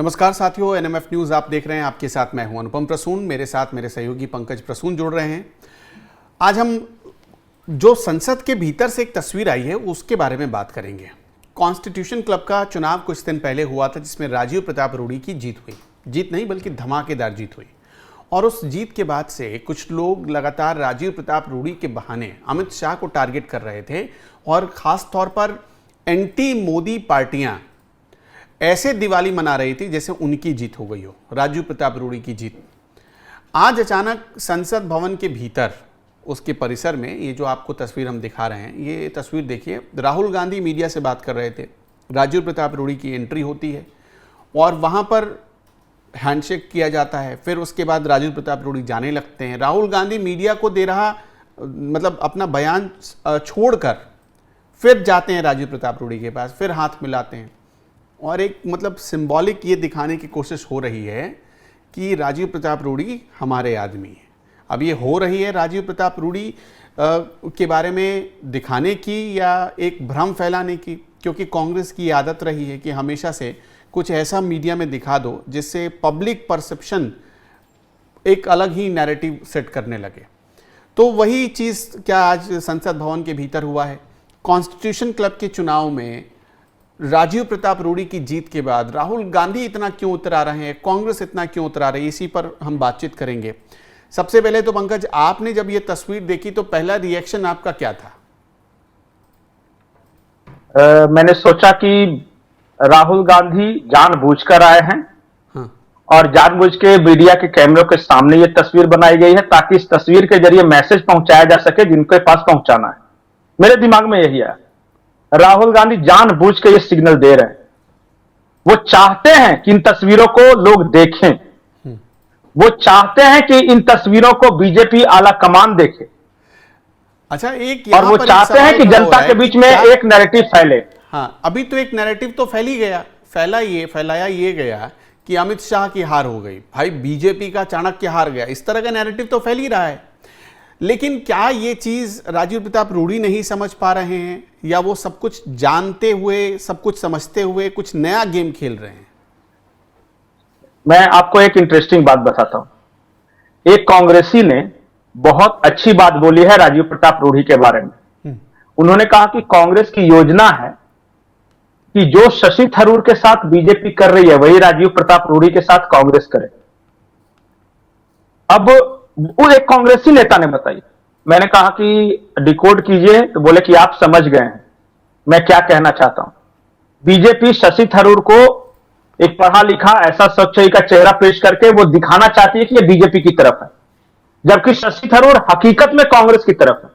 नमस्कार साथियों, NMF news आप देख रहे हैं। आपके साथ मैं हूं अनुपम प्रसून, मेरे साथ मेरे सहयोगी पंकज प्रसून जुड़ रहे हैं। आज हम जो संसद के भीतर से एक तस्वीर आई है उसके बारे में बात करेंगे। कॉन्स्टिट्यूशन क्लब का चुनाव कुछ दिन पहले हुआ था, जिसमें राजीव प्रताप रूड़ी की जीत हुई। जीत नहीं बल्कि धमाकेदार जीत हुई। और उस जीत के बाद से कुछ लोग लगातार राजीव प्रताप रूड़ी के बहाने अमित शाह को टारगेट कर रहे थे और ख़ास तौर पर एंटी मोदी पार्टियां ऐसे दिवाली मना रही थी जैसे उनकी जीत हो गई हो, राजीव प्रताप रूड़ी की जीत। आज अचानक संसद भवन के भीतर उसके परिसर में ये जो आपको तस्वीर हम दिखा रहे हैं, ये तस्वीर देखिए। राहुल गांधी मीडिया से बात कर रहे थे, राजीव प्रताप रूड़ी की एंट्री होती है और वहाँ पर हैंडशेक किया जाता है। फिर उसके बाद राजीव प्रताप रूड़ी जाने लगते हैं। राहुल गांधी मीडिया को दे रहा मतलब अपना बयान छोड़कर फिर जाते हैं राजीव प्रताप रूड़ी के पास, फिर हाथ मिलाते हैं और एक मतलब सिंबॉलिक ये दिखाने की कोशिश हो रही है कि राजीव प्रताप रूड़ी हमारे आदमी है। अब ये हो रही है राजीव प्रताप रूड़ी के बारे में दिखाने की या एक भ्रम फैलाने की, क्योंकि कांग्रेस की आदत रही है कि हमेशा से कुछ ऐसा मीडिया में दिखा दो जिससे पब्लिक परसेप्शन एक अलग ही नैरेटिव सेट करने लगे। तो वही चीज़ क्या आज संसद भवन के भीतर हुआ है। कॉन्स्टिट्यूशन क्लब के चुनाव में राजीव प्रताप रूड़ी की जीत के बाद राहुल गांधी इतना क्यों उतरा रहे हैं, कांग्रेस इतना क्यों उतरा रही है, इसी पर हम बातचीत करेंगे। सबसे पहले तो पंकज, आपने जब ये तस्वीर देखी तो पहला रिएक्शन आपका क्या था? मैंने सोचा कि राहुल गांधी जानबूझकर आए हैं। हाँ। और जानबूझ के मीडिया के कैमरों के सामने ये तस्वीर बनाई गई है ताकि इस तस्वीर के जरिए मैसेज पहुंचाया जा सके जिनके पास पहुंचाना है। मेरे दिमाग में यही है, राहुल गांधी जानबूझ के ये सिग्नल दे रहे हैं। वो चाहते हैं कि इन तस्वीरों को लोग देखें, वो चाहते हैं कि इन तस्वीरों को बीजेपी आला कमान देखे। अच्छा, एक और वो चाहते हैं कि जनता के बीच में एक नैरेटिव फैले। हाँ, अभी तो एक नैरेटिव तो फैल ही गया, फैलाया ये गया कि अमित शाह की हार हो गई, भाई बीजेपी का चाणक्य हार गया, इस तरह का नैरेटिव तो फैल ही रहा है। लेकिन क्या ये चीज राजीव प्रताप रूड़ी नहीं समझ पा रहे हैं, या वो सब कुछ जानते हुए, सब कुछ समझते हुए कुछ नया गेम खेल रहे हैं? मैं आपको एक इंटरेस्टिंग बात बताता हूं। एक कांग्रेसी ने बहुत अच्छी बात बोली है राजीव प्रताप रूड़ी के बारे में। उन्होंने कहा कि कांग्रेस की योजना है कि जो शशि थरूर के साथ बीजेपी कर रही है वही राजीव प्रताप रूड़ी के साथ कांग्रेस करे। अब वो एक कांग्रेसी नेता ने बताई। मैंने कहा कि डिकोड कीजिए, तो बोले कि आप समझ गए हैं मैं क्या कहना चाहता हूं। बीजेपी शशि थरूर को एक पढ़ा लिखा ऐसा सच्चाई का चेहरा पेश करके वो दिखाना चाहती है कि ये बीजेपी की तरफ है, जबकि शशि थरूर हकीकत में कांग्रेस की तरफ है।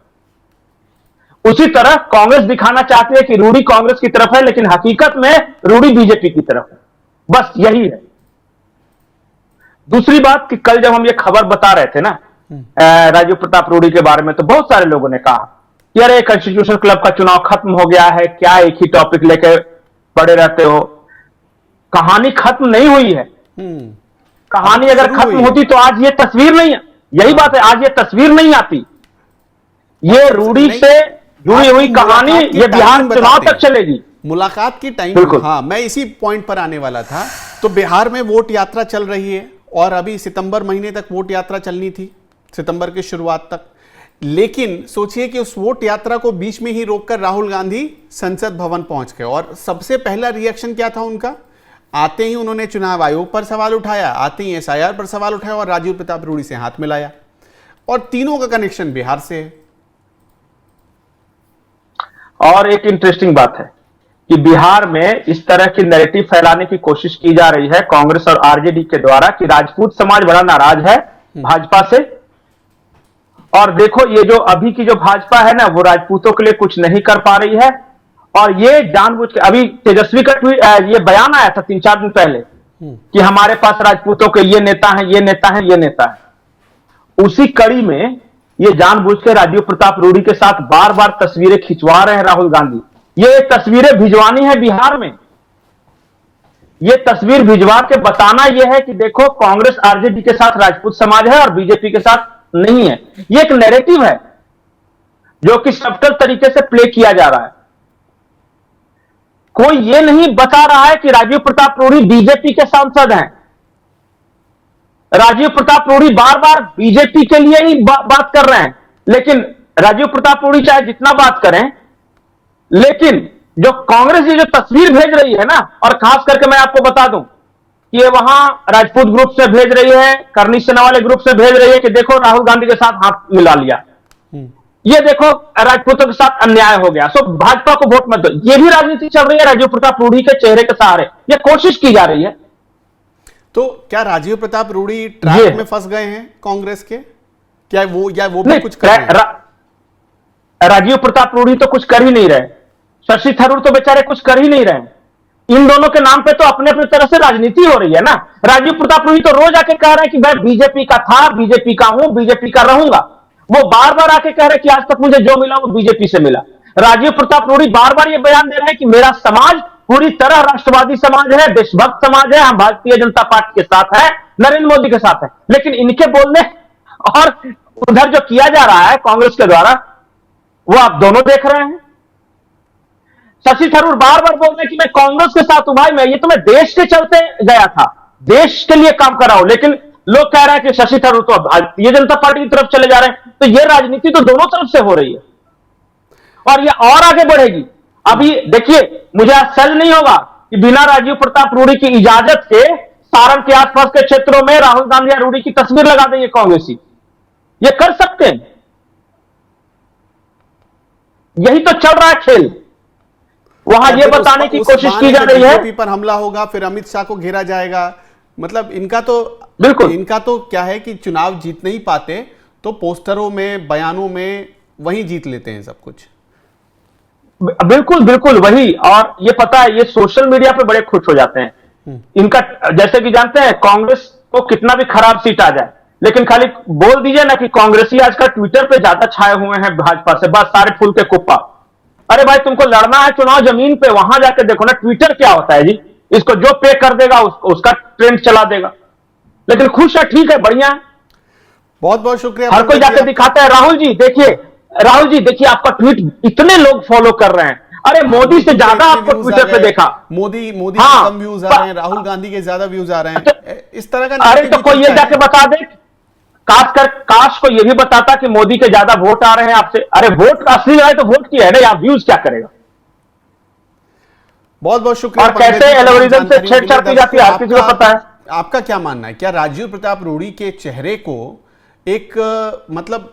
उसी तरह कांग्रेस दिखाना चाहती है कि रूड़ी कांग्रेस की तरफ है, लेकिन हकीकत में रूड़ी बीजेपी की तरफ है। बस यही है। दूसरी बात कि कल जब हम ये खबर बता रहे थे ना राजीव प्रताप रूड़ी के बारे में, तो बहुत सारे लोगों ने कहा कि अरे कॉन्स्टिट्यूशन क्लब का चुनाव खत्म हो गया है, क्या एक ही टॉपिक लेकर पड़े रहते हो। कहानी खत्म नहीं हुई है। कहानी अगर खत्म होती तो आज ये तस्वीर नहीं, यही बात है, आज ये तस्वीर नहीं आती। ये रूड़ी से जुड़ी हुई कहानी ये बिहार चुनाव तक चलेगी। मुलाकात की टाइम, हाँ मैं इसी पॉइंट पर आने वाला था। तो बिहार में वोट यात्रा चल रही है और अभी सितंबर महीने तक वोट यात्रा चलनी थी, सितंबर की शुरुआत तक। लेकिन सोचिए कि उस वोट यात्रा को बीच में ही रोककर राहुल गांधी संसद भवन पहुंच गए और सबसे पहला रिएक्शन क्या था उनका? आते ही उन्होंने चुनाव आयोग पर सवाल उठाया, आते ही एसआईआर पर सवाल उठाया और राजीव प्रताप रूड़ी से हाथ मिलाया। और तीनों का कनेक्शन बिहार से है। और एक इंटरेस्टिंग बात है कि बिहार में इस तरह की नैरेटिव फैलाने की कोशिश की जा रही है कांग्रेस और आरजेडी के द्वारा कि राजपूत समाज बड़ा नाराज है भाजपा से। और देखो ये जो अभी की जो भाजपा है ना, वो राजपूतों के लिए कुछ नहीं कर पा रही है। और ये जानबूझ के, अभी तेजस्वी का ये बयान आया था 3-4 दिन पहले कि हमारे पास राजपूतों के ये नेता हैं, ये नेता हैं, ये नेता है। उसी कड़ी में ये जानबूझ के राजीव प्रताप रूड़ी के साथ बार बार तस्वीरें खिंचवा रहे हैं राहुल गांधी। ये तस्वीरें भिजवानी है बिहार में। ये तस्वीर भिजवा के बताना यह है कि देखो कांग्रेस आरजेडी के साथ राजपूत समाज है और बीजेपी के साथ नहीं है। ये एक नैरेटिव है जो कि सब्टल तरीके से प्ले किया जा रहा है। कोई ये नहीं बता रहा है कि राजीव प्रताप रूढ़ी बीजेपी के सांसद हैं। राजीव प्रताप रूढ़ी बार बार बीजेपी के लिए ही बात कर रहे हैं, लेकिन राजीव प्रताप रूढ़ी चाहे जितना बात करें, लेकिन जो कांग्रेस ये जो तस्वीर भेज रही है ना, और खास करके मैं आपको बता दूं कि ये वहां राजपूत ग्रुप से भेज रही है, करनी सेना वाले ग्रुप से भेज रही है कि देखो राहुल गांधी के साथ हाथ मिला लिया, ये देखो राजपूतों के साथ अन्याय हो गया, सो भाजपा को वोट मत दो। ये भी राजनीति चल रही है राजीव प्रताप रूढ़ी के चेहरे के सहारे, ये कोशिश की जा रही है। तो क्या राजीव प्रताप रूढ़ी ट्रैप में फंस गए हैं कांग्रेस के? क्या वो भी कुछ कर रहे हैं? राजीव प्रताप रूढ़ी तो कुछ कर ही नहीं रहे, शशि थरूर तो बेचारे कुछ कर ही नहीं रहे। इन दोनों के नाम पे तो अपने अपने तरह से राजनीति हो रही है ना। राजीव प्रताप रूढ़ी तो रोज आके कह रहे हैं कि मैं बीजेपी का था, बीजेपी का हूं, बीजेपी का रहूंगा। वो बार बार आके कह रहे हैं कि आज तक मुझे जो मिला वो बीजेपी से मिला। राजीव प्रताप रूढ़ी बार बार ये बयान दे रहे हैं कि मेरा समाज पूरी तरह राष्ट्रवादी समाज है, देशभक्त समाज है, हम भारतीय जनता पार्टी के साथ है, नरेंद्र मोदी के साथ है। लेकिन इनके बोलने और उधर जो किया जा रहा है कांग्रेस के द्वारा, वो आप दोनों देख रहे हैं। शशि थरूर बार बार बोल रहे हैं कि मैं कांग्रेस के साथ हूं। भाई ये तो मैं देश के चलते गया था, देश के लिए काम कर रहा हूं, लेकिन लोग कह रहे हैं कि शशि थरूर तो भारतीय जनता पार्टी की तरफ चले जा रहे हैं। तो ये राजनीति तो दोनों तरफ से हो रही है और ये और आगे बढ़ेगी। अभी देखिए, मुझे आश्चर्य नहीं होगा कि बिना राजीव प्रताप रूढ़ी की इजाजत के सारण के आसपास के क्षेत्रों में राहुल गांधी या रूढ़ी की तस्वीर लगा देंगे कांग्रेसी। ये कर सकते हैं, यही तो चल रहा है खेल। वहां ये बताने की कोशिश की जा रही है बीजेपी पर हमला होगा, फिर अमित शाह को घेरा जाएगा। मतलब इनका तो बिल्कुल, इनका तो क्या है कि चुनाव जीत नहीं पाते तो पोस्टरों में, बयानों में वही जीत लेते हैं सब कुछ। बिल्कुल बिल्कुल वही। और ये पता है, ये सोशल मीडिया पे बड़े खुश हो जाते हैं। इनका जैसे कि जानते हैं, कांग्रेस को कितना भी खराब सीट आ जाए, लेकिन खाली बोल दीजिए ना कि कांग्रेसी आजकल ट्विटर पे ज्यादा छाए हुए हैं भाजपा से, बस सारे फूल के कुप्पा। अरे भाई, तुमको लड़ना है चुनाव जमीन पे, वहां जाके देखो ना ट्विटर क्या होता है जी। इसको जो पे कर देगा उसका ट्रेंड चला देगा। लेकिन खुश है, ठीक है, बढ़िया है। बहुत बहुत शुक्रिया। हर कोई जाके दिखाता है। राहुल जी देखिए आपका ट्वीट इतने लोग फॉलो कर रहे हैं। अरे मोदी से ज्यादा आपको ट्विटर पे देखा। मोदी के कम व्यूज आ रहे हैं, राहुल गांधी के ज्यादा व्यूज आ रहे हैं, इस तरह का। अरे तो कोई ये जाके बता दे, काश को ये भी बताता कि मोदी के ज्यादा वोट आ रहे हैं आपसे। अरे वोट असली है तो वोट किया है ना, आप व्यूज क्या करेगा। बहुत बहुत शुक्रिया। और कैसे एल्गोरिथम से छेड़छाड़ की जाती है, हर किसी को पता है। आपका क्या मानना है, क्या राजीव प्रताप रूढ़ी के चेहरे को एक मतलब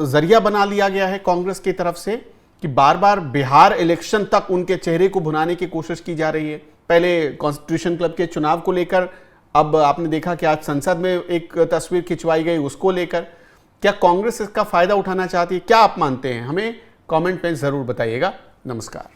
जरिया बना लिया गया है कांग्रेस की तरफ से कि बार बार बिहार इलेक्शन तक उनके चेहरे को भुनाने की कोशिश की जा रही है? पहले कॉन्स्टिट्यूशन क्लब के चुनाव को लेकर, अब आपने देखा कि आज संसद में एक तस्वीर खिंचवाई गई, उसको लेकर क्या कांग्रेस इसका फायदा उठाना चाहती है? क्या आप मानते हैं? हमें कमेंट में जरूर बताइएगा। नमस्कार।